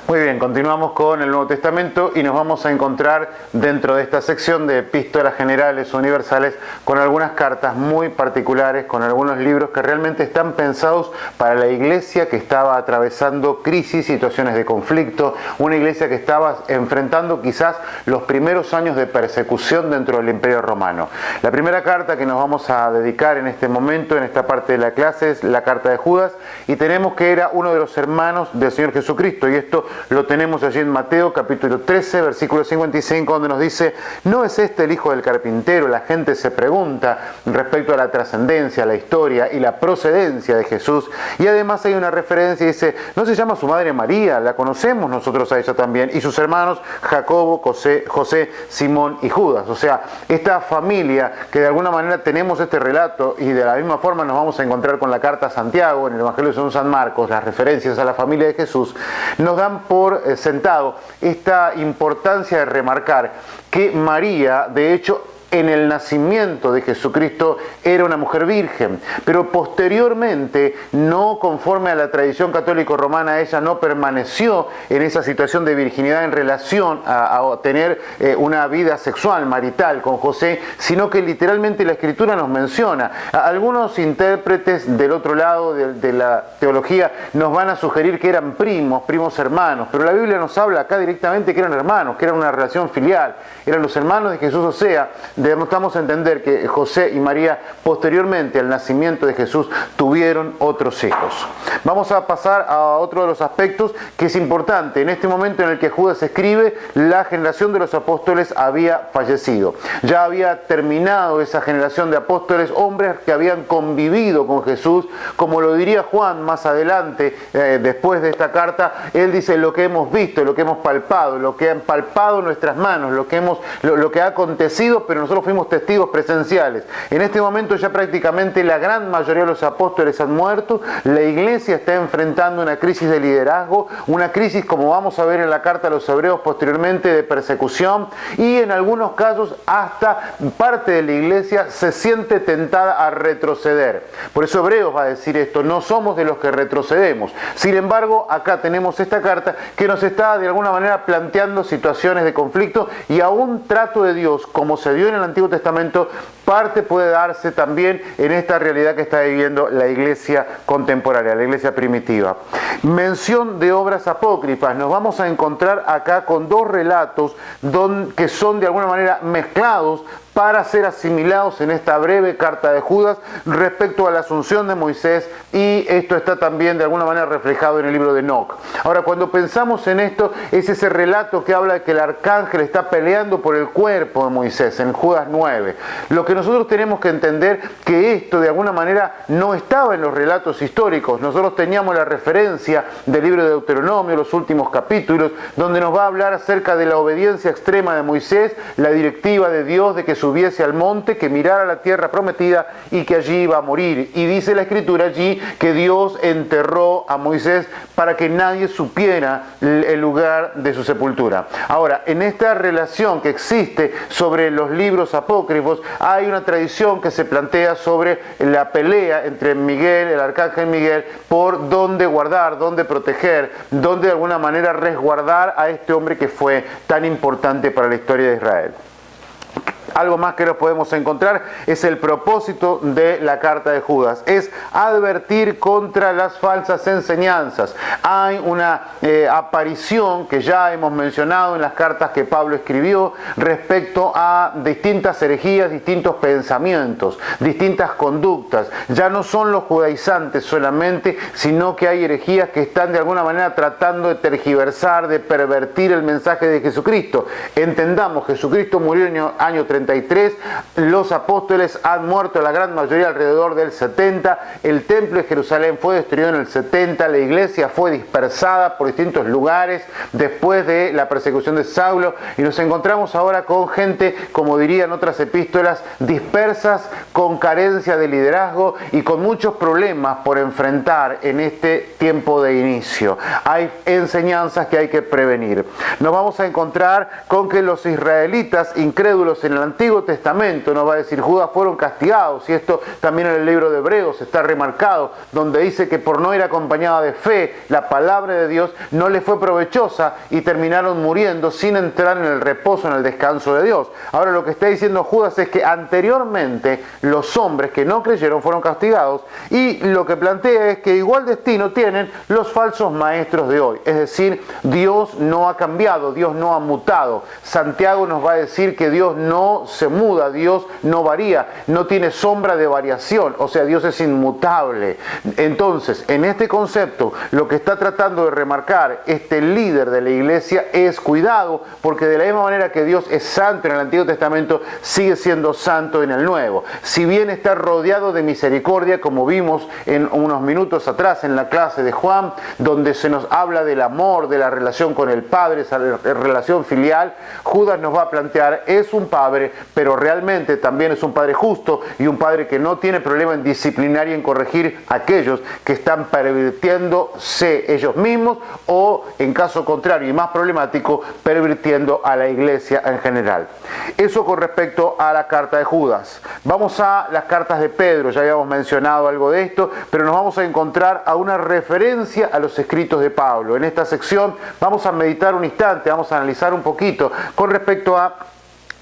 Muy bien, continuamos con el Nuevo Testamento y nos vamos a encontrar dentro de esta sección de epístolas generales universales con algunas cartas muy particulares, con algunos libros que realmente están pensados para la iglesia que estaba atravesando crisis, situaciones de conflicto, una iglesia que estaba enfrentando quizás los primeros años de persecución dentro del Imperio Romano. La primera carta que nos vamos a dedicar en este momento, en esta parte de la clase, es la carta de Judas, y tenemos que era uno de los hermanos del Señor Jesucristo, y esto lo tenemos allí en Mateo capítulo 13, versículo 55, donde nos dice: ¿no es este el hijo del carpintero? La gente se pregunta respecto a la trascendencia, la historia y la procedencia de Jesús. Y además hay una referencia y dice: ¿no se llama su madre María? La conocemos nosotros a ella también. Y sus hermanos Jacobo, José, Simón y Judas. O sea, esta familia que de alguna manera tenemos este relato, y de la misma forma nos vamos a encontrar con la carta a Santiago en el Evangelio de San Marcos, las referencias a la familia de Jesús, nos dan por sentado esta importancia de remarcar que María, de hecho, en el nacimiento de Jesucristo era una mujer virgen, pero posteriormente, no conforme a la tradición católico-romana, ella no permaneció en esa situación de virginidad en relación a tener una vida sexual, marital con José, sino que literalmente la Escritura nos menciona. Algunos intérpretes del otro lado de la teología nos van a sugerir que eran primos hermanos, pero la Biblia nos habla acá directamente que eran hermanos, que eran una relación filial, eran los hermanos de Jesús. O sea, debemos entender que José y María posteriormente al nacimiento de Jesús tuvieron otros hijos. Vamos a pasar a otro de los aspectos que es importante. En este momento en el que Judas escribe, la generación de los apóstoles había fallecido. Ya había terminado esa generación de apóstoles, hombres que habían convivido con Jesús, como lo diría Juan más adelante, después de esta carta. Él dice: lo que hemos visto, lo que hemos palpado, lo que han palpado nuestras manos, lo que ha acontecido, pero nosotros fuimos testigos presenciales. En este momento ya prácticamente la gran mayoría de los apóstoles han muerto. La iglesia está enfrentando una crisis de liderazgo, una crisis, como vamos a ver en la carta a los hebreos posteriormente, de persecución, y en algunos casos hasta parte de la iglesia se siente tentada a retroceder. Por eso Hebreos va a decir esto: no somos de los que retrocedemos. Sin embargo, acá tenemos esta carta que nos está de alguna manera planteando situaciones de conflicto, y a un trato de Dios como se dio en el Antiguo Testamento, parte puede darse también en esta realidad que está viviendo la iglesia contemporánea, la iglesia primitiva. Mención de obras apócrifas. Nos vamos a encontrar acá con dos relatos que son de alguna manera mezclados para ser asimilados en esta breve carta de Judas respecto a la asunción de Moisés, y esto está también de alguna manera reflejado en el libro de Enoc. Ahora, cuando pensamos en esto, es ese relato que habla de que el arcángel está peleando por el cuerpo de Moisés en Judas 9. Lo que nosotros tenemos que entender que esto de alguna manera no estaba en los relatos históricos. Nosotros teníamos la referencia del libro de Deuteronomio, los últimos capítulos, donde nos va a hablar acerca de la obediencia extrema de Moisés, la directiva de Dios de que subiese al monte, que mirara la tierra prometida y que allí iba a morir. Y dice la Escritura allí que Dios enterró a Moisés para que nadie supiera el lugar de su sepultura. Ahora, en esta relación que existe sobre los libros apócrifos, hay una tradición que se plantea sobre la pelea entre Miguel, el arcángel Miguel, por dónde guardar, dónde proteger, dónde de alguna manera resguardar a este hombre que fue tan importante para la historia de Israel. Algo más que nos podemos encontrar es el propósito de la carta de Judas: es advertir contra las falsas enseñanzas. Hay una aparición que ya hemos mencionado en las cartas que Pablo escribió respecto a distintas herejías, distintos pensamientos, distintas conductas. Ya no son los judaizantes solamente, sino que hay herejías que están de alguna manera tratando de tergiversar, de pervertir el mensaje de Jesucristo. Entendamos, Jesucristo murió en el año 33, los apóstoles han muerto la gran mayoría alrededor del 70, el templo de Jerusalén fue destruido en el 70, la iglesia fue dispersada por distintos lugares después de la persecución de Saulo, y nos encontramos ahora con gente, como dirían otras epístolas, dispersas, con carencia de liderazgo y con muchos problemas por enfrentar en este tiempo de inicio. Hay enseñanzas que hay que prevenir. Nos vamos a encontrar con que los israelitas incrédulos en el Antiguo Testamento nos va a decir, Judas fueron castigados, y esto también en el libro de Hebreos está remarcado, donde dice que por no ir acompañada de fe, la palabra de Dios no les fue provechosa y terminaron muriendo sin entrar en el reposo, en el descanso de Dios. Ahora lo que está diciendo Judas es que anteriormente los hombres que no creyeron fueron castigados, y lo que plantea es que igual destino tienen los falsos maestros de hoy. Es decir, Dios no ha cambiado, Dios no ha mutado. Santiago nos va a decir que Dios no se muda, Dios no varía, no tiene sombra de variación, o sea, Dios es inmutable. Entonces, en este concepto, lo que está tratando de remarcar este líder de la iglesia es cuidado, porque de la misma manera que Dios es santo en el Antiguo Testamento, sigue siendo santo en el Nuevo. Si bien está rodeado de misericordia, como vimos en unos minutos atrás en la clase de Juan, donde se nos habla del amor, de la relación con el Padre, esa relación filial, Judas nos va a plantear, es un padre, pero realmente también es un padre justo y un padre que no tiene problema en disciplinar y en corregir a aquellos que están pervirtiéndose ellos mismos, o en caso contrario y más problemático, pervirtiendo a la iglesia en general. Eso con respecto a la carta de Judas. Vamos a las cartas de Pedro, ya habíamos mencionado algo de esto, pero nos vamos a encontrar a una referencia a los escritos de Pablo. En esta sección vamos a meditar un instante, vamos a analizar un poquito con respecto a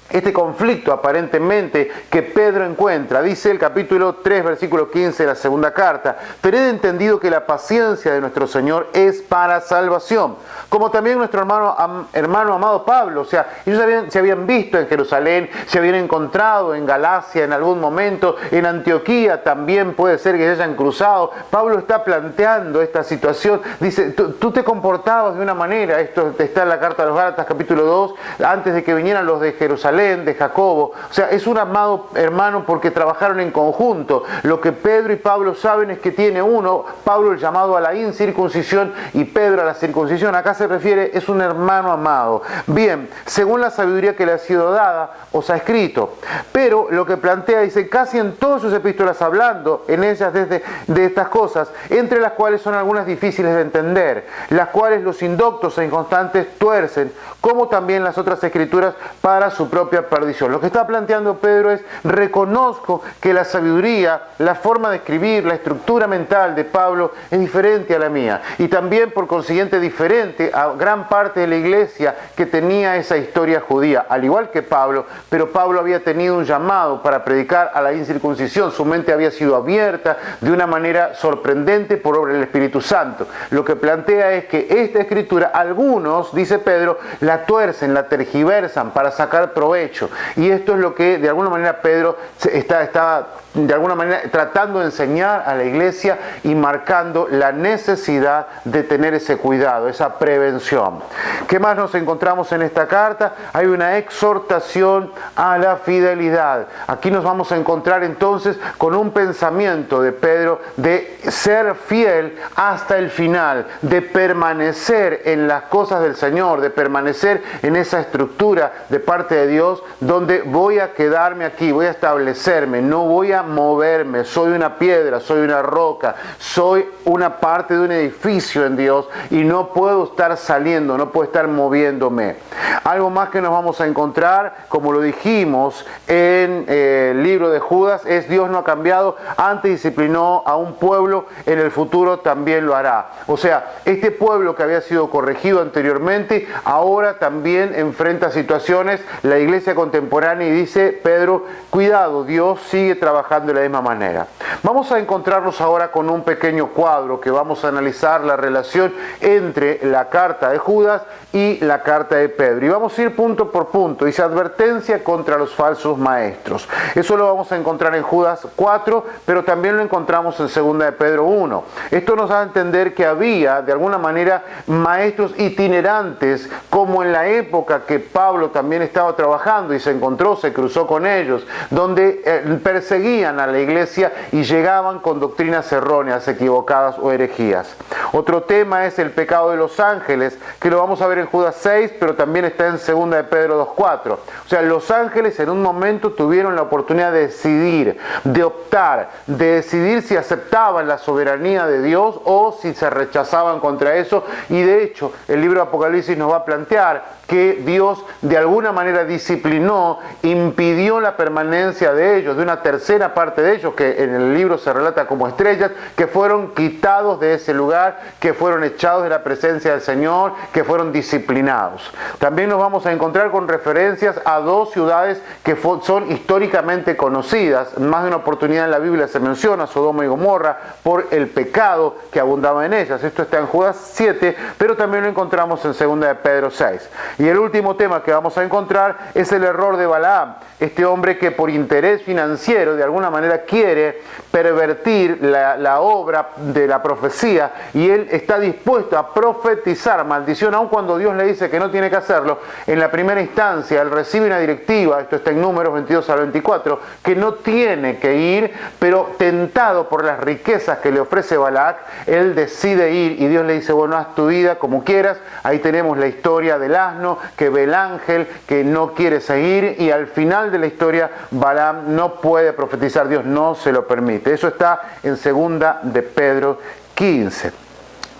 este conflicto aparentemente que Pedro encuentra. Dice el capítulo 3, versículo 15 de la segunda carta: tened entendido que la paciencia de nuestro Señor es para salvación, como también nuestro hermano amado Pablo. O sea, ellos se habían visto en Jerusalén, se habían encontrado en Galacia en algún momento, en Antioquía también puede ser que se hayan cruzado. Pablo está planteando esta situación, dice, tú te comportabas de una manera, esto está en la carta a los Gálatas capítulo 2, antes de que vinieran los de Jerusalén, de Jacobo. O sea, es un amado hermano porque trabajaron en conjunto. Lo que Pedro y Pablo saben es que tiene uno, Pablo el llamado a la incircuncisión y Pedro a la circuncisión. Acá se refiere, es un hermano amado. Bien, según la sabiduría que le ha sido dada, os ha escrito. Pero lo que plantea, dice, casi en todas sus epístolas hablando, en ellas de estas cosas, entre las cuales son algunas difíciles de entender, las cuales los indoctos e inconstantes tuercen, como también las otras escrituras para su propia perdición. Lo que está planteando Pedro es, reconozco que la sabiduría, la forma de escribir, la estructura mental de Pablo es diferente a la mía, y también por consiguiente diferente a gran parte de la iglesia que tenía esa historia judía, al igual que Pablo, pero Pablo había tenido un llamado para predicar a la incircuncisión, su mente había sido abierta de una manera sorprendente por obra del Espíritu Santo. Lo que plantea es que esta escritura, algunos, dice Pedro, la tuercen, la tergiversan para sacar provecho, y esto es lo que de alguna manera Pedro está de alguna manera tratando de enseñar a la iglesia y marcando la necesidad de tener ese cuidado, esa prevención. ¿Qué más nos encontramos en esta carta? Hay una exhortación a la fidelidad. Aquí nos vamos a encontrar entonces con un pensamiento de Pedro de ser fiel hasta el final, de permanecer en las cosas del Señor, de permanecer en esa estructura de parte de Dios, donde voy a quedarme aquí, voy a establecerme, no voy a moverme, soy una piedra, soy una roca, soy una parte de un edificio en Dios y no puedo estar saliendo, no puedo estar moviéndome. Algo más que nos vamos a encontrar, como lo dijimos en el libro de Judas, es Dios no ha cambiado, antes disciplinó a un pueblo, en el futuro también lo hará. O sea, este pueblo que había sido corregido anteriormente, ahora también enfrenta situaciones, la iglesia contemporánea, y dice Pedro, cuidado, Dios sigue trabajando de la misma manera. Vamos a encontrarnos ahora con un pequeño cuadro que vamos a analizar la relación entre la carta de Judas y la carta de Pedro. Y vamos a ir punto por punto. Dice advertencia contra los falsos maestros. Eso lo vamos a encontrar en Judas 4, pero también lo encontramos en 2 de Pedro 1. Esto nos da a entender que había, de alguna manera, maestros itinerantes, como en la época que Pablo también estaba trabajando y se encontró, se cruzó con ellos, donde perseguían a la iglesia y llegaban con doctrinas erróneas, equivocadas o herejías. Otro tema es el pecado de los ángeles, que lo vamos a ver en Judas 6, pero también está en 2 de Pedro 2:4. O sea, los ángeles en un momento tuvieron la oportunidad de decidir, de optar, de decidir si aceptaban la soberanía de Dios o si se rechazaban contra eso. Y de hecho, el libro de Apocalipsis nos va a plantear que Dios de alguna manera disciplinó, impidió la permanencia de ellos, de una tercera parte de ellos, que en el libro se relata como estrellas, que fueron quitados de ese lugar, que fueron echados de la presencia del Señor, que fueron disciplinados. También nos vamos a encontrar con referencias a dos ciudades que son históricamente conocidas. Más de una oportunidad en la Biblia se menciona Sodoma y Gomorra por el pecado que abundaba en ellas. Esto está en Judas 7, pero también lo encontramos en 2 de Pedro 6. Y el último tema que vamos a encontrar es el error de Balaam, este hombre que por interés financiero de alguna manera quiere pervertir la obra de la profecía, y él está dispuesto a profetizar maldición aun cuando Dios le dice que no tiene que hacerlo. En la primera instancia él recibe una directiva, esto está en Números 22 al 24, que no tiene que ir, pero tentado por las riquezas que le ofrece Balac, él decide ir y Dios le dice, bueno, haz tu vida como quieras. Ahí tenemos la historia del asno que ve el ángel, que no quiere seguir, y al final de la historia Balaam no puede profetizar, Dios no se lo permite. Eso está en 2 de Pedro 15.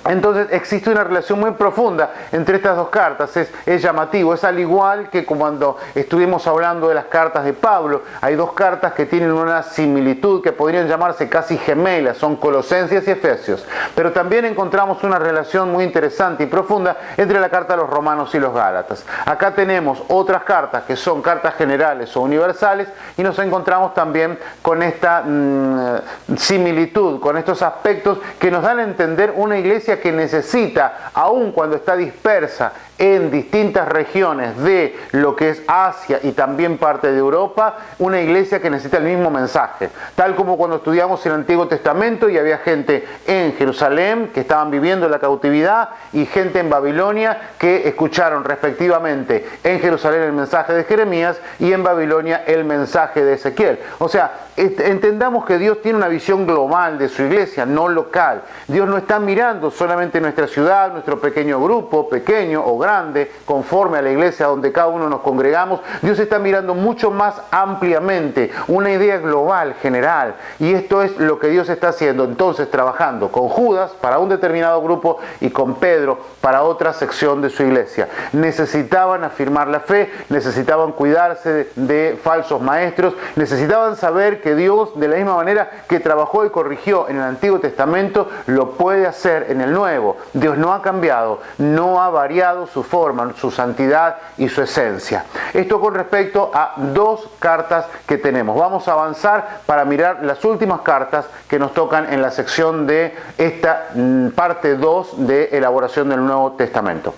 Entonces existe una relación muy profunda entre estas dos cartas, es llamativo, es al igual que cuando estuvimos hablando de las cartas de Pablo. Hay dos cartas que tienen una similitud que podrían llamarse casi gemelas, son Colosenses y Efesios, pero también encontramos una relación muy interesante y profunda entre la carta de los Romanos y los Gálatas. Acá tenemos otras cartas que son cartas generales o universales, y nos encontramos también con esta similitud, con estos aspectos que nos dan a entender una iglesia que necesita, aun cuando está dispersa en distintas regiones de lo que es Asia y también parte de Europa, una iglesia que necesita el mismo mensaje. Tal como cuando estudiamos el Antiguo Testamento y había gente en Jerusalén que estaban viviendo la cautividad y gente en Babilonia que escucharon respectivamente en Jerusalén el mensaje de Jeremías y en Babilonia el mensaje de Ezequiel. O sea, entendamos que Dios tiene una visión global de su iglesia, no local. Dios no está mirando solamente nuestra ciudad, nuestro pequeño grupo, pequeño o grande, conforme a la iglesia donde cada uno nos congregamos. Dios está mirando mucho más ampliamente, una idea global, general. Y esto es lo que Dios está haciendo. Entonces, trabajando con Judas para un determinado grupo y con Pedro para otra sección de su iglesia. Necesitaban afirmar la fe, necesitaban cuidarse de falsos maestros, necesitaban saber que Dios, de la misma manera que trabajó y corrigió en el Antiguo Testamento, lo puede hacer en el Nuevo. Dios no ha cambiado, no ha variado su forma, su santidad y su esencia. Esto con respecto a dos cartas que tenemos. Vamos a avanzar para mirar las últimas cartas que nos tocan en la sección de esta parte 2 de elaboración del Nuevo Testamento.